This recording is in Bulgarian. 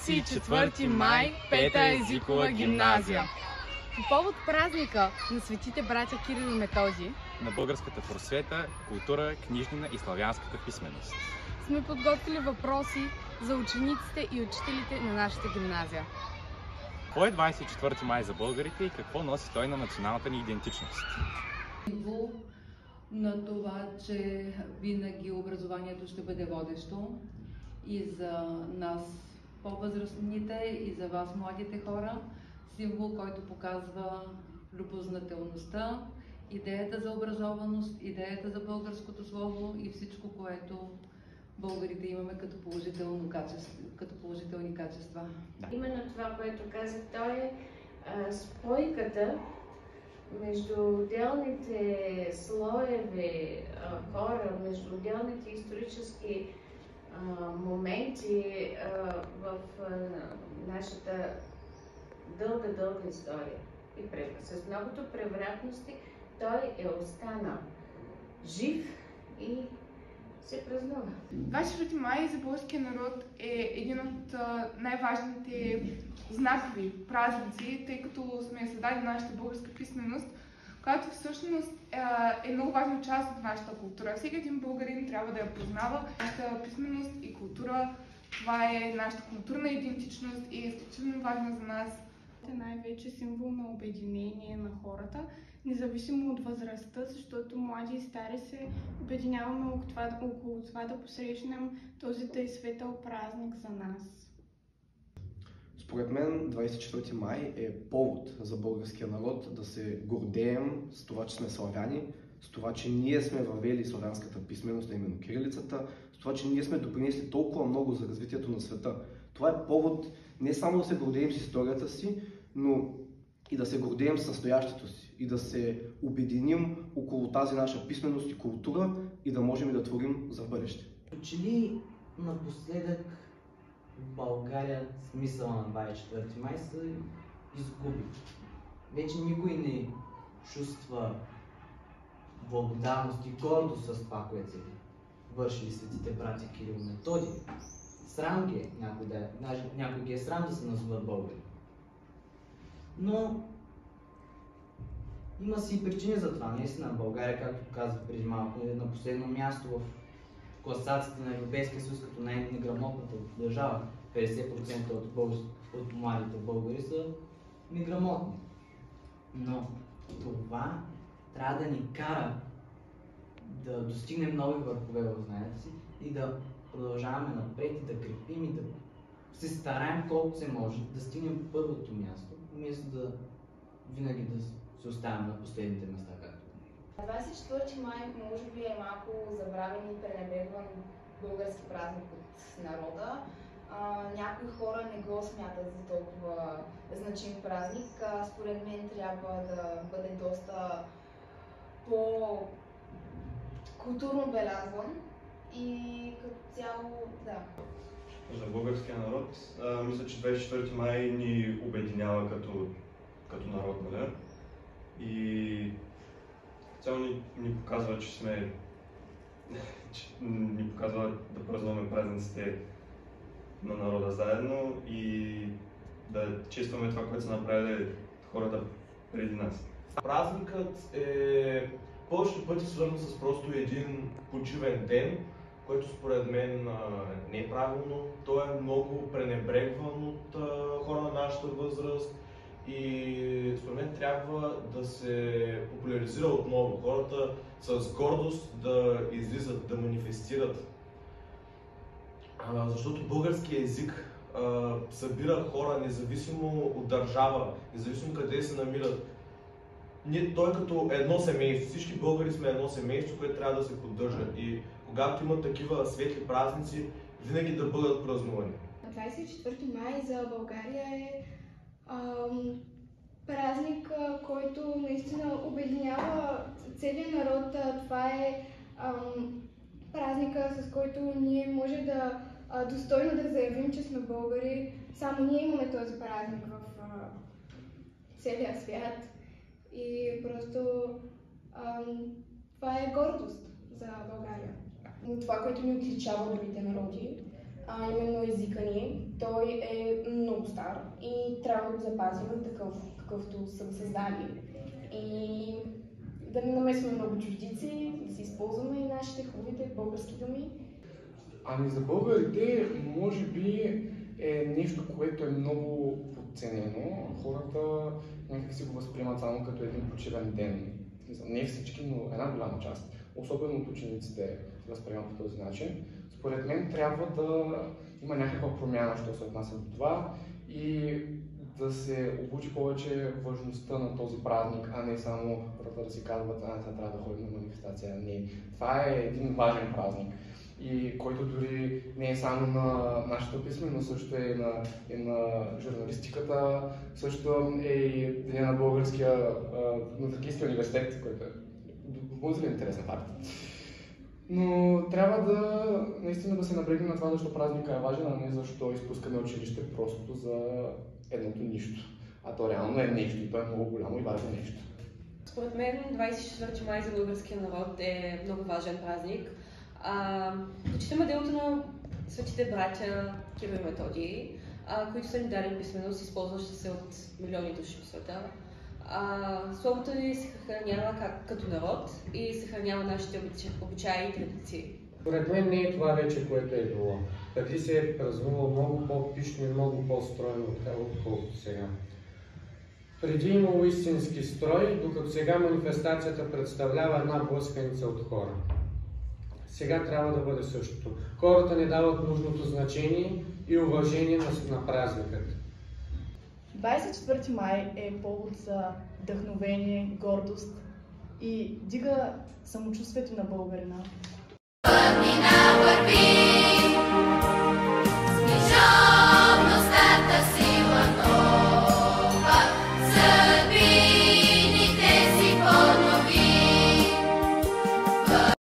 24 май, Пета езикова гимназия. По повод празника на светите братя Кирил и Методий, на българската просвета, култура, книжнина и славянската писменост, сме подготвили въпроси за учениците и учителите на нашата гимназия. Кой е 24 май за българите и какво носи той на националната ни идентичност? На това, че винаги образованието ще бъде водещо и за нас по-възрастните, и за вас младите хора. Символ, който показва любознателността, идеята за образованост, идеята за българското слово и всичко, което българите имаме като положителни качества. Да. Именно това, което казах, той е спойката между отделните слоеве хора, между отделните исторически моменти в нашата дълга история. И с многото превратности той е останал жив и се празнува. 24 май за българския народ е един от най-важните знакови празници, тъй като сме създали нашата българска писменост, която всъщност е много важна част от нашата култура. Всеки един българин трябва да я познава. Нашата писменост и култура, това е нашата културна идентичност и е изключително важна за нас. Е най-вече символ на обединение на хората, независимо от възрастта, защото млади и стари се обединяваме около това да посрещнем този тъй светъл празник за нас. Според мен 24 май е повод за българския народ да се гордеем с това, че сме славяни, с това, че ние сме въвели славянската писменост, а именно кирилицата, с това, че ние сме допринесли толкова много за развитието на света. Това е повод не само да се гордеем с историята си, но и да се гордеем с настоящето си и да се обединим около тази наша писменост и култура и да можем да творим за бъдеще. Че ли напоследък в България смисъла на 24 май се изгуби? Вече никой не чувства благодарност и гордост с това, което се вършили светите братя Кирил и Методий. Срам ги е някой ги е срам да се назоват българи. Но има си и причини за това. Наистина България, както казах преди малко, е на последно място в класацията на Европейския съюз като най-неграмотната държава. 50% от младите българи са неграмотни. Но това трябва да ни кара да достигнем нови върхове в знанието си и да продължаваме напред и да крепим и да се стараем колкото се може да стигнем първото място, вместо да винаги да се оставим на последните места, както. 24 май може би е малко забравен и пренебрегван български празник от народа. Някои хора не го смятат за толкова значим празник. Според мен трябва да бъде доста по-културно белязван и като цяло, да. За българския народ, мисля, че 24 май ни обединява като народ, нали? И цяло ни показва, че ни показва да празнуваме празниците на народа заедно и да честваме това, което са направили хората преди нас. Празникът е повечето пъти свързан с просто един почивен ден, което според мен не е правилно. Той е много пренебрегван от хора на нашата възраст и според мен трябва да се популяризира отново. Хората с гордост да излизат, да манифестират. Защото българският език събира хора независимо от държава, независимо къде се намират. Той като едно семейство, всички българи сме едно семейство, което трябва да се поддържа. И когато има такива светли празници, винаги да бъдат празнувани. 24 май за България е празник, който наистина обединява целият народ. Това е празника, с който ние може да достойно да заявим, че сме българи. Само ние имаме този празник в целия свят. И просто това е гордост за България. Това, което ни отличава от другите народи, именно езика ни. Той е много стар и трябва да го запазим такъв, какъвто са го създали. И да не намесваме много чуждици, да си използваме и нашите хубавите български думи. Ами за българите, може би е нещо, което е много подценено. Хората някак си го възприемат само като един почивен ден. Не всички, но една голяма част, особено от учениците, възприемат по този начин. Според мен трябва да има някаква промяна, що се отнася до това и да се обучи повече важността на този празник, а не само хората да си казват, сега трябва да ходим на манифестация. Не. Това е един важен празник, и който дори не е само на нашата писменост, също е на журналистиката, също е и Деня на българския на Тракийския университет, който е допълнително интересен факт. Но трябва наистина да се наблегне на това, защо празника е важен, а не защо изпускаме училище просто за едното нищо. А то реално е нещо и то е много голямо и важно нещо. Според мен 24 май за българския народ е много важен празник. Почитаме делото на светите братя Кирил и Методий, които са ни дали писменост, използваща се от милиони души по света. Словото ни се съхранява като народ и съхранява нашите обичаи и традиции. Според мен не е това вече, което е било. Преди се е празнувало много по-пишно и много по-стройно, отколкото сега. Преди имало истински строй, докато сега манифестацията представлява една блъсканица от хора. Сега трябва да бъде същото. Хората не дават нужното значение и уважение на празникът. 24 май е повод за вдъхновение, гордост и дига самочувствието на българина.